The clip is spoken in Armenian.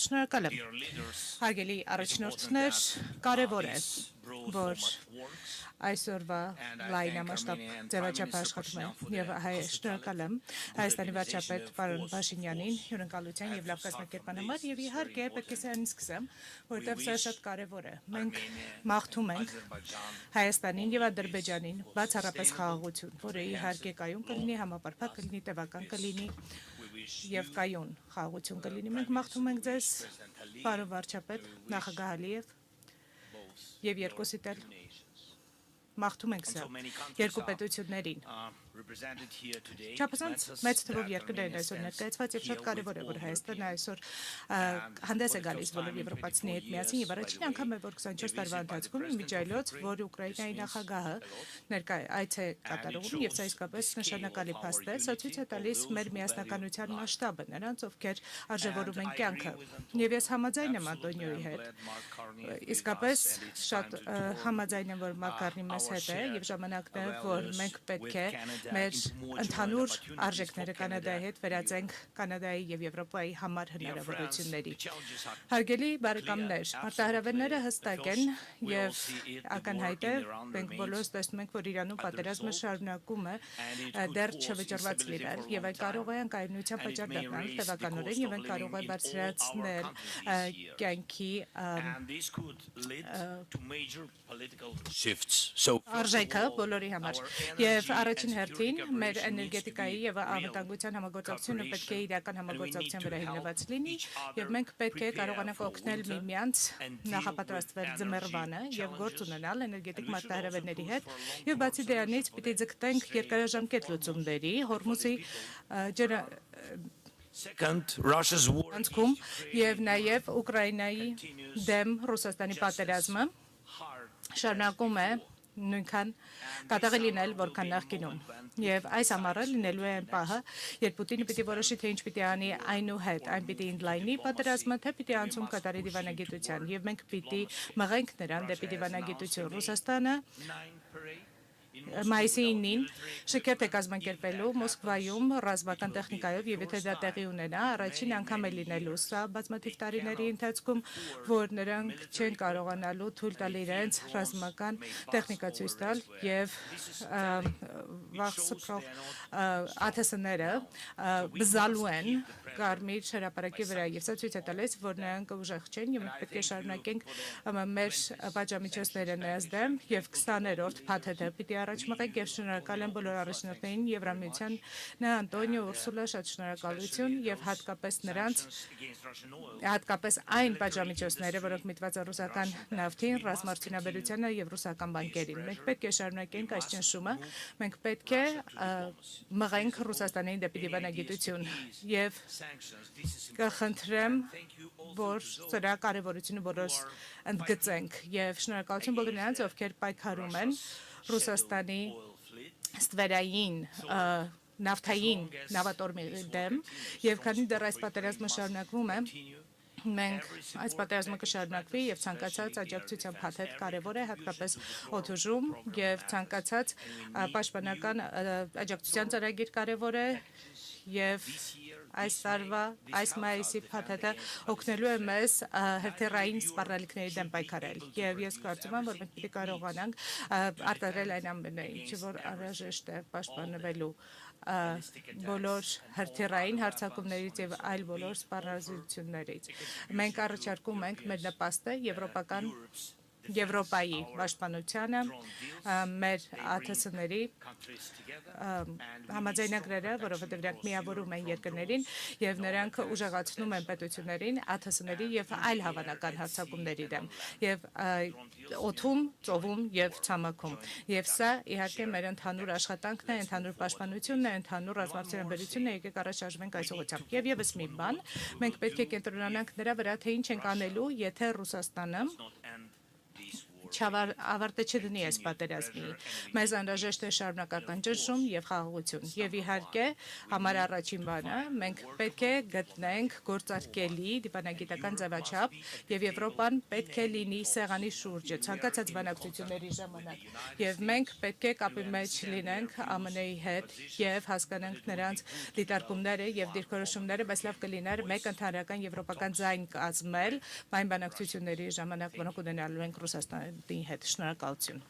Շնորհակալ եմ։ Հարգելի առաջնորդներ, կարևոր է, որ այսօրվա լայնամասշտաբ ձևաչափ աշխատում է եւ շնորհակալ եմ Հայաստանի վարչապետ պարոն Փաշինյանին հյուրընկալության եւ լավ կազմակերպման համար եւ իհարկե պետք է սրանից սկսեմ, որտեղ սա շատ կարեւոր է։ Մենք մաղթում ենք Հայաստանին եւ Ադրբեջանին բացառապես խաղաղություն, որը իհարկե կայուն կլինի, համապարփակ կլինի, տևական կլինի եւ կայուն խաղաղություն կլինի։ Մենք մաղթում ենք ձեզ, պարոն վարչապետ, նախագահ Ալիև եւ երկուսիդ էլ մաղթում ենք սա երկու պետություններին։ Չափազանց մեծ թվով երկրներ այսօր ներկայացված եւ շատ կարեւոր է, որ Հայաստանը այսօր հանդես է գալիս բոլոր եվրոպացիների հետ միասին եւ առաջին անգամ է, որ 24 տարվա ընթացքում իմիջիայլոց, որ Ուկրաինայի նախագահը այց է կատարում եւ սա իսկապես նշանակալի փաստ է, սա ցույց է տալիս մեր միասնականության մասշտաբը, նրանց ովքեր արժևորում են կյանքը։ Եվ ես համաձայն եմ Անտոնիոյի հետ։ Իսկապես շատ համաձայն եմ, որ Մակարնի մեզ հետ է եւ ժամանակն է, որ մենք պետք է մեր ընդհանուր արժեքները Կանադայի հետ վերածենք Կանադայի եւ Եվրոպայի համար հնարավորությունների։ Հարգելի բարեկամներ, մարտահրավերները հստակ են եւ ակնհայտ է, մենք բոլորս տեսնում ենք, որ Իրանում պատերազմը շարունակում է դեռ չվճռված լինել եւ այն կարող է անկայունության պատճառ դառնալ տևականորեն եւ այն կարող է բարձրացնել կյանքի արժեքը բոլորի համար եւ առաջին հերթին մեր էներգետիկայի եւ անվտանգության համագործակցությունը պետք է իրական համագործակցության վրա հիմնված լինի եւ մենք պետք է կարողանանք օգնել միմյանց նախապատրաստվել ձմեռվանը եւ գործ ունենալ էներգետիկ մարտահրավերների հետ եւ բացի դրանից պիտի ձգտենք երկարաժամկետ լուծումների Հորմուզի անցքում եւ նաեւ Ուկրաինայի դեմ Ռուսաստանի պատերազմը շարունակում է նույնքան կատաղի լինել, որքան նախկինում։ Եվ այս ամառը լինելու է այն պահը, երբ Պուտինը պիտի որոշի, թե ինչ պիտի անի այնուհետ, այն պիտի ընդլայնի պատերազմը, թե պիտի անցում կատարի դիվանագիտության։ Եվ մենք պիտի մղենք նրան դեպի դիվանագիտություն։ Ռուսաստանը մայիսի 9-ին շքերթ է կազմակերպելու Մոսկվայում ռազմական տեխնիկայով եւ եթե դա տեղի ունենա, առաջին անգամ է լինելու սա բազմաթիվ տարիների ընթացքում, որ նրանք չեն կարողանալու թույլ տալ իրենց ռազմական տեխնիկա ցույց տալ եւ վաղսփռող ԱԹՍ-ները բզալու են Կարմիր հրապարակի վրա եւ սա ցույց է տալիս, որ նրանք ուժեղ չեն եւ մենք պետք է շարունակենք մեր պատժամիջոցները նրանց դեմ եւ 20-րդ փաթեթը պիտի առաջ մղենք եւ շնորհակալ եմ բոլոր առաջնորդներին Եվրամիության Անտոնիո Ուրսուլա շատ շնորհակալություն եւ հատկապես նրանց հատկապես այն պատժամիջոցները, որոնք միտված են ռուսական նավթին, ռազմարտունաբերությանը եւ ռուսական բանկերին։ Մենք պետք է շարունակենք այս ճնշումը, մենք պետք է մղենք Ռուսաստանին դեպի դիվանագիտություն եւ կխնդրեմ, որ սրա կարեւորությունը բոլորս ընդգծենք եւ շնորհակալություն բոլոր նրանց, ովքեր պայքարում են Ռուսաստանի ստվերային նավթային նավատորմի դեմ եւ քանի դեռ այս պատերազմը շարունակվում է մենք այս պատերազմը կշարունակվի եւ ցանկացած աջակցության փաթեթ կարեւոր է հատկապես օդուժում եւ ցանկացած պաշտպանական աջակցության ծրագիր կարեւոր է եւ այս տարվա այս մայիսի փաթեթը օգնելու է մեզ հերթերային սպառնալիքների դեմ պայքարել եւ ես կարծում եմ որ մենք պիտի կարողանանք արտադրել այն ամենը ինչը որ անհրաժեշտ է պաշտպանվելու բոլոր հերթերային հարձակումներից եւ այլ բոլոր սպառազինություններից մենք առաջարկում ենք մեր նպաստը Եվրոպայի պաշտպանությանը, մեր ԱԹՍ-ների համաձայնագրերը, որովհետև նրանք միավորում են երկրներին եւ նրանք ուժեղացնում են պետություններին, ԱԹՍ-ների եւ այլ հավանական հարձակումների դեմ եւ օդում, ծովում եւ ցամաքում։ Եվ սա իհարկե մեր ընդհանուր աշխատանքն է, ընդհանուր պաշտպանությունն է, ընդհանուր ռազմավարությունն է, եկեք առաջ շարժվենք այս ուղղությամբ։ Եվ եւս մի բան, մենք պետք է կենտրոնանանք նրա վրա, թե ինչ ենք անելու, եթե Ռուսաստանը ավարտը չդնի այս պատերազմի։ Մեզ անհրաժեշտ է շարունակական ճնշում եւ խաղաղություն։ Եվ իհարկե, համար առաջին բանը, մենք պետք է գտնենք գործարկելի դիպանագիտական ձևաչափ եւ Եվրոպան պետք է լինի սեղանի շուրջը ցանկացած բանակցությունների ժամանակ։ Եվ մենք պետք է կապի մեջ լինենք ԱՄՆ-ի հետ եւ հասկանանք նրանց դիտարկումները եւ դիրքորոշումները, բայց լավ կլիներ մեկ ընդհանրական եվրոպական ձայն կազմել այն բանակցությունների ժամանակ, որոնք ունենալու ենք Ռուսաստանի հետ։ Շնորհակալություն։